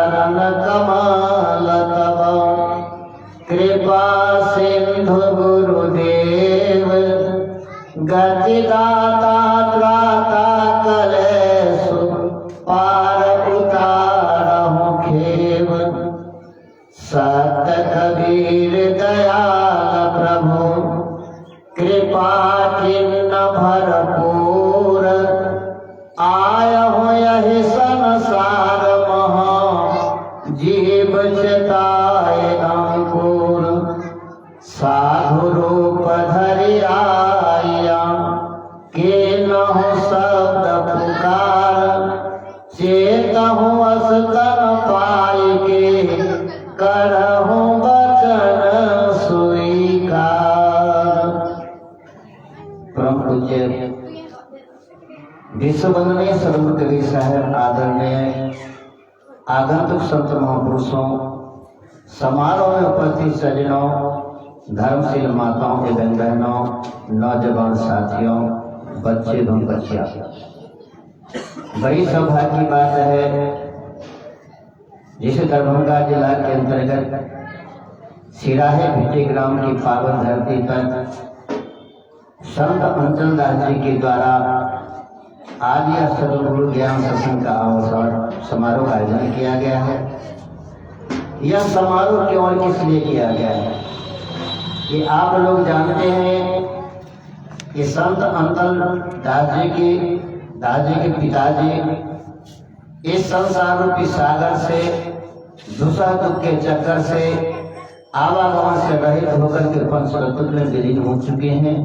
चरण कमल तव कृपा सिंधु गुरुदेव गतिदाता त्राता कलेषु पार उतारहु खेव। सत कबीर दयाल प्रभु कृपा किन्न भरपूर आयहु यहि संसार महा जीव चिताय अंकुर। साधु रूप धरि आया कीनहु शब्द पुकार चेतहु असतन पाई के करहु वचन स्वीकार। परम पूज्य विश्ववंदनीय सर्व कवि साहब आदरणीय आगंतुक संत महापुरुषों, समारोह में उपस्थित सज्जनों, धर्मशील माताओं एवं बहनों, नौजवान साथियों, बच्चे एवं बच्चियां, बड़ी सौभाग्य की बात है जिस दरभंगा जिला के अंतर्गत सिराहे भिट्टी ग्राम की पावन धरती पर संत अंचल दास जी के द्वारा आज यह सदगुरु ज्ञान सत्संग का अवसर समारोह का आयोजन किया गया है। यह समारोह केवल किस लिए किया गया है कि आप लोग जानते हैं कि संत अंचल दास जी के पिताजी इस संसार रूपी सागर से दूसरा दुख के चक्कर से आवागमन से रहित होकर के पंचतत्व में विलीन हो चुके हैं।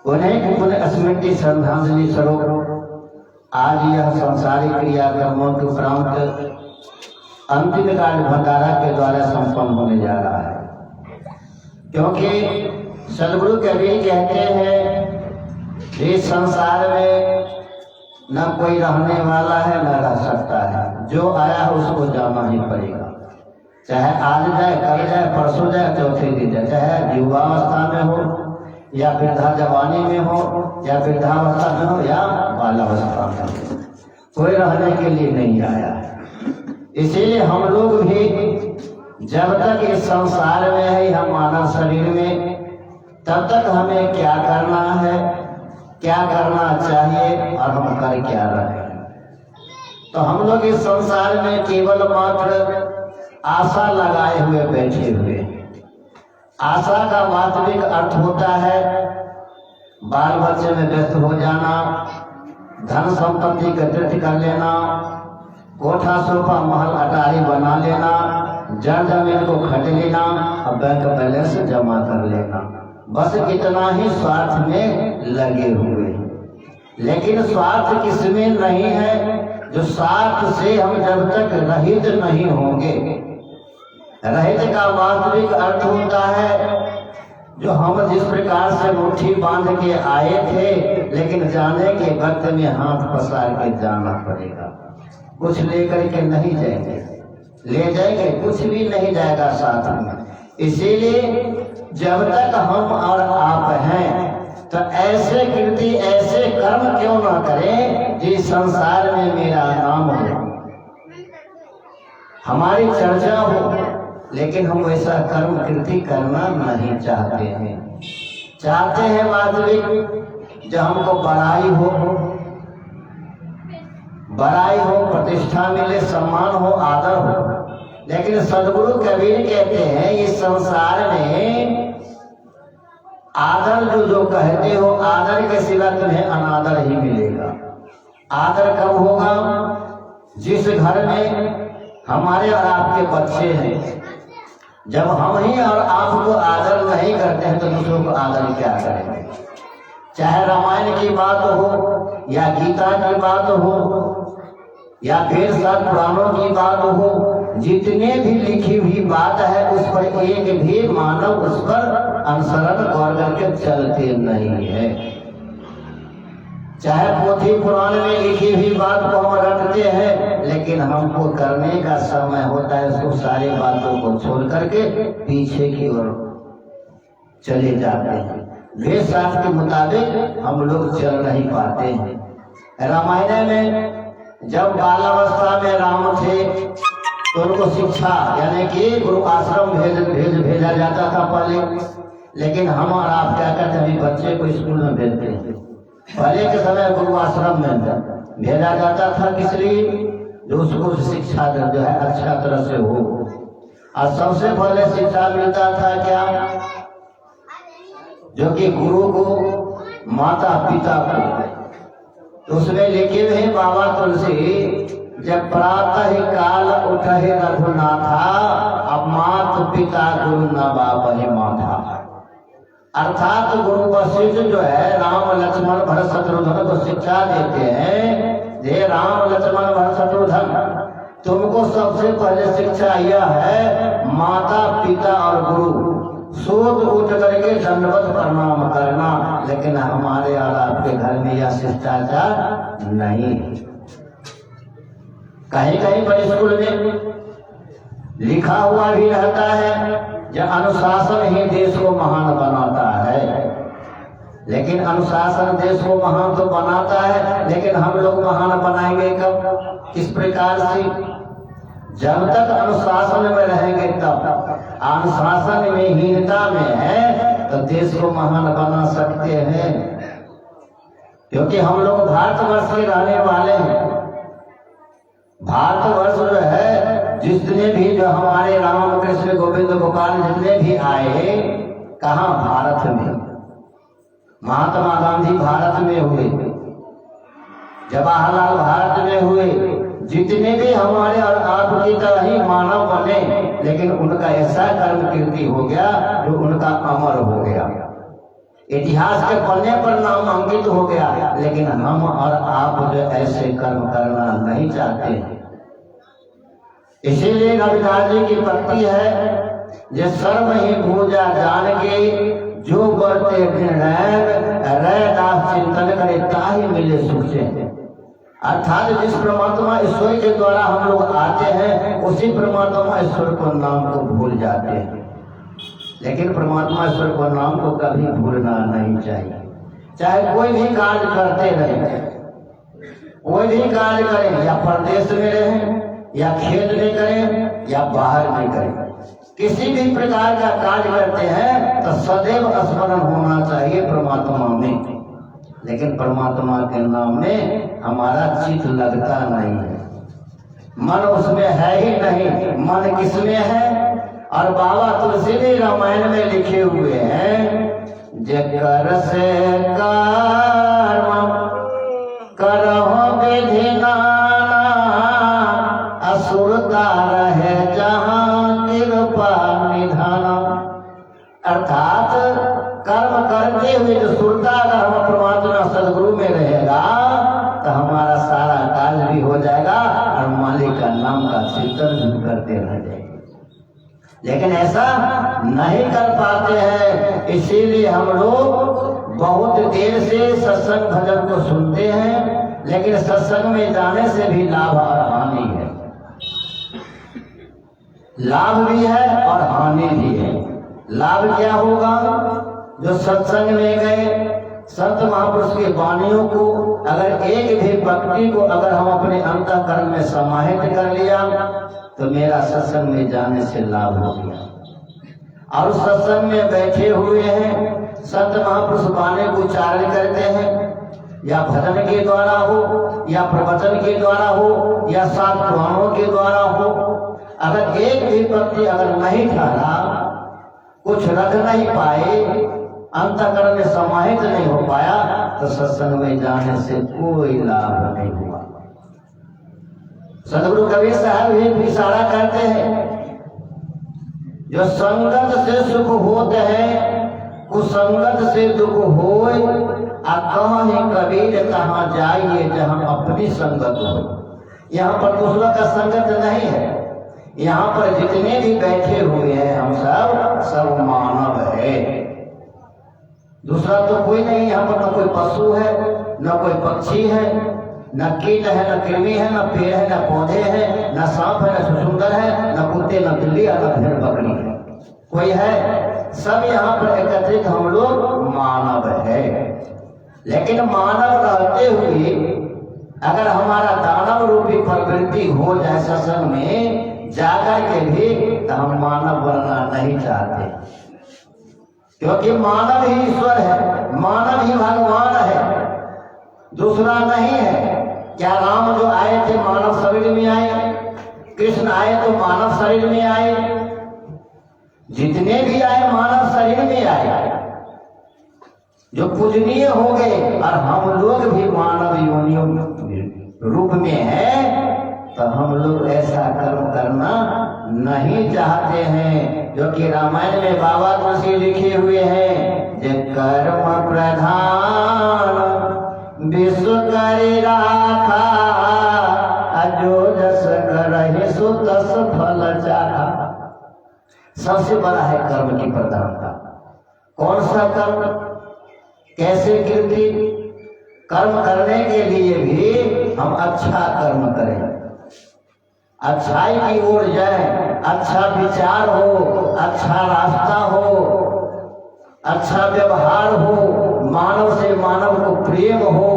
उन्हें पुनः स्मृति श्रद्धांजलि स्वरूप आज यह संसारिक क्रियाक्रमों के उपरांत अंतिम काल भंडारा के द्वारा संपन्न होने जा रहा है। क्योंकि सदगुरु कबीर कहते हैं इस संसार में न कोई रहने वाला है न रह सकता है, जो आया है उसको जाना ही पड़ेगा। चाहे आज जाए, कल जाए, परसों जाए, चौथे दिन जाए, चाहे युवावस्था में हो या वृद्धा जवानी में हो या वृद्धावस्था में हो या बालावस्था में हो, कोई रहने के लिए नहीं आया है। इसीलिए हम लोग भी जब तक इस संसार में है, हम मानव शरीर में, तब तक हमें क्या करना है, क्या करना चाहिए और हम कर क्या रहे हैं। तो हम लोग इस संसार में केवल मात्र आशा लगाए हुए बैठे हुए। आशा का वास्तविक अर्थ होता है बाल बच्चे में व्यस्त हो जाना, धन संपत्ति एकत्रित कर लेना, कोठा सोफा महल अटारी बना लेना, जड़ जमीन को खरीद लेना और बैंक बैलेंस जमा कर लेना। बस इतना ही स्वार्थ में लगे हुए। लेकिन स्वार्थ किसमें नहीं है? जो स्वार्थ से हम जब तक रहित नहीं होंगे। रहित का वास्तविक अर्थ होता है जो हम जिस प्रकार से मुट्ठी बांध के आए थे, लेकिन जाने के वक्त में हाथ पसार के जाना पड़ेगा। कुछ लेकर के नहीं जाएंगे, ले जाएंगे कुछ भी नहीं जाएगा साथ में। इसीलिए जब तक हम और आप हैं तो ऐसे कृति ऐसे कर्म क्यों ना करें जिस संसार में मेरा नाम हो, हमारी चर्चा हो, लेकिन हम वैसा कर्म कृति करना नहीं चाहते हैं। चाहते हैं वास्तविक जो हमको बड़ाई हो, प्रतिष्ठा मिले, सम्मान हो, आदर हो। लेकिन सदगुरु कबीर कहते हैं इस संसार में आदर जो कहते हो, आदर के सिवा तुम्हें अनादर ही मिलेगा। आदर कब होगा? जिस घर में हमारे और आपके बच्चे हैं, जब हम ही और आपको आदर नहीं करते हैं तो दूसरों को आदर क्या करेंगे? चाहे रामायण की बात हो या गीता की बात हो या फिर सब पुराणों की बात हो, जितने भी लिखी हुई बात है उस पर एक भी मानव उस पर अनुसरण गौर करके चलते नहीं है। चाहे पोथी पुराण में लिखी हुई बात को हम रटते हैं, लेकिन हमको करने का समय होता है उसको सारी बातों को छोड़ करके पीछे की ओर चले जाते हैं। वेद शास्त्र के मुताबिक हम लोग चल नहीं पाते हैं। रामायण में जब बालावस्था में राम थे तो उनको शिक्षा यानी कि गुरु आश्रम भेजा जाता था पहले। लेकिन हम और आप क्या करते हैं, अभी बच्चे को स्कूल में भेजते हैं। पहले के समय गुरु आश्रम में भेजा जाता था, किस लिए? जो उसको शिक्षा जो है अच्छा तरह से हो। और सबसे पहले शिक्षा मिलता था क्या? जो कि गुरु को, माता पिता को। तो उसमें लिखे हुए बाबा तुलसी, जब प्रातः काल उठे रघुनाथा, अब मात पिता गुरु न बापहि माथा। अर्थात गुरु वशिष्ठ जो है राम लक्ष्मण भरत शत्रुघ्न को शिक्षा देते हैं, हे राम लक्ष्मण भरत शत्रुघ्न, तुमको सबसे पहले शिक्षा यह है माता पिता और गुरु सोच उठ करके दंडवत प्रणाम करना। लेकिन हमारे और आपके घर में यह शिष्टाचार नहीं। कहीं कहीं पर स्कूल में लिखा हुआ भी रहता है जो अनुशासन ही देश को महान बनाता है। लेकिन अनुशासन देश को महान तो बनाता है, लेकिन हम लोग महान बनाएंगे कब? किस प्रकार से? जब तक अनुशासन में रहेंगे तब। अनुशासन में हीनता में है तो देश को महान बना सकते हैं, क्योंकि हम लोग भारतवर्ष के रहने वाले हैं। भारतवर्ष जो है, जितने भी जो हमारे राम कृष्ण गोविंद गोपाल जितने भी आए, कहाँ? भारत में। महात्मा गांधी भारत में हुए, जवाहरलाल भारत में हुए, जितने भी हमारे और आपकी तरह ही मानव बने, लेकिन उनका ऐसा कर्म कीर्ति हो गया जो उनका अमर हो गया, इतिहास के पन्ने पर नाम अंकित हो गया। लेकिन हम और आप जो ऐसे कर्म करना नहीं चाहते। इसीलिए रविदास जी की पत्ती है, जे सर्व ही पूजा जान के, जो करते रैदास चिंतन करे ताही मिले सुख से। अर्थात जिस परमात्मा ईश्वर के द्वारा हम लोग आते हैं, उसी परमात्मा ईश्वर को नाम को भूल जाते हैं। लेकिन परमात्मा ईश्वर को नाम को कभी भूलना नहीं चाहिए। चाहे कोई भी कार्य करते रहे, कोई भी कार्य करें, या परदेश में रहें, या खेत में करें, या बाहर में करें, किसी भी प्रकार का कार्य करते हैं तो सदैव स्मरण होना चाहिए परमात्मा में। लेकिन परमात्मा के नाम में हमारा चित्त लगता नहीं है, मन उसमें है ही नहीं। मन किसमें है? और बाबा तुलसी भी रामायण में लिखे हुए हैं, जकर से कर्म करहो विधि नाना, असुरता रहे जहाँ कृपा निधाना। अर्थात कर्म करते हुए जो सुरता अगर हम परमात्मा सदगुरु में रहेगा तो हमारा सारा कार्य भी हो जाएगा और मालिक का नाम का चिंतन भी करते रह जाएंगे। लेकिन ऐसा नहीं कर पाते हैं। इसीलिए हम लोग बहुत देर से सत्संग भजन को सुनते हैं, लेकिन सत्संग में जाने से भी लाभ और हानि है। लाभ भी है और हानि भी है। लाभ क्या होगा? जो सत्संग में गए, संत महापुरुष के वाणियों को अगर एक भी भक्ति को अगर हम अपने अंतःकरण में समाहित कर लिया तो मेरा सत्संग में जाने से लाभ हो गया। और सत्संग में बैठे हुए हैं, संत महापुरुष वाणी को उच्चारण करते हैं, या भजन के द्वारा हो, या प्रवचन के द्वारा हो, या सात पुराणों के द्वारा हो, अगर एक भी भक्ति अगर नहीं ठहरा, कुछ रख नहीं पाए, अंतःकरण में समाहित नहीं हो पाया, तो सत्संग में जाने से कोई लाभ नहीं हुआ। सदगुरु कबीर साहब भी इशारा करते हैं, जो संगत से सुख होते हैं, कुसंगत से दुख होए, कहीं कबीर कहाँ जाइए जहाँ अपनी संगत हो। यहाँ पर दूसरा का संगत नहीं है। यहाँ पर जितने भी बैठे हुए हैं हम सब मानव है। दूसरा तो कोई नहीं। यहाँ पर न कोई पशु है, न कोई पक्षी है, न कीट है, न कृमि है, न पेड़ है, न पौधे हैं, न सांप है, न सुसुंदर है, न कुत्ते, न बिल्ली, न भेड़ बकरी है। कोई है? सब यहाँ पर एकत्रित हम लोग मानव है। लेकिन मानव रहते हुए अगर हमारा दानव रूपी प्रवृत्ति हो जाए सत्संग में, जाकर के भी तो हम मानव बनना नहीं चाहते, क्योंकि मानव ही ईश्वर है, मानव ही भगवान है, दूसरा नहीं है। क्या राम जो आए थे मानव शरीर में आए, कृष्ण आए तो मानव शरीर में आए, जितने भी आए मानव शरीर में आए, जो पूजनीय हो गए। और हम लोग भी मानव योनियों रूप में हैं, तो हम लोग ऐसा कर्म करना नहीं चाहते हैं, जो कि रामायण में बाबा तुलसी लिखे हुए हैं, जे कर्म प्रधान विश्व करे राखा, जो जस करहि सो तस फल चाहा। सबसे बड़ा है कर्म की प्रधानता। कौन सा कर्म, कैसे कीर्ति? कर्म करने के लिए भी हम अच्छा कर्म करें, अच्छाई की ओर जाए, अच्छा विचार हो, अच्छा रास्ता हो, अच्छा व्यवहार हो, मानव से मानव को प्रेम हो,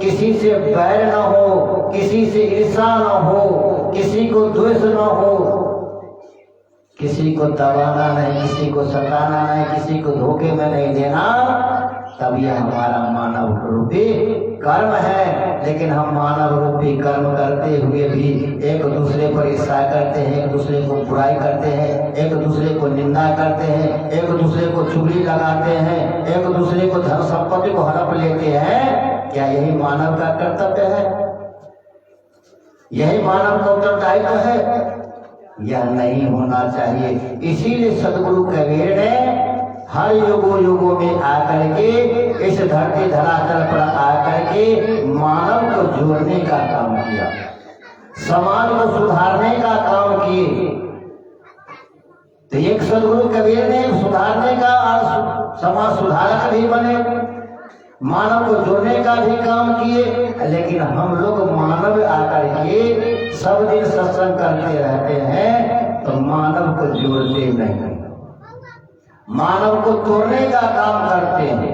किसी से बैर न हो, किसी से ईर्ष्या न हो, किसी को द्वेष न हो, किसी को दबाना नहीं, किसी को सताना नहीं, किसी को धोखे में नहीं देना, तब यह हमारा मानव रूपी कर्म है। लेकिन हम मानव रूपी कर्म करते हुए भी एक दूसरे पर ईर्ष्या करते हैं, एक दूसरे को बुराई करते हैं, एक दूसरे को निंदा करते हैं, एक दूसरे को चुगली लगाते हैं, एक दूसरे को धन संपत्ति को हड़प लेते हैं। क्या यही मानव का कर्तव्य है? यही मानव का उत्तरदायित्व है? यह नहीं होना चाहिए। इसीलिए सदगुरु कबीर ने हर युगों में आकर के इस धरती धरातल पर आकर के मानव को जोड़ने का काम किया, समाज को सुधारने का काम किए। तो एक सदगुरु कबीर ने सुधारने का और समाज सुधारक भी बने, मानव को जोड़ने का भी काम किए। लेकिन हम लोग मानव आकर के सब दिन सत्संग करते रहते हैं, तो मानव को जोड़ते नहीं, मानव को तोड़ने का काम करते हैं।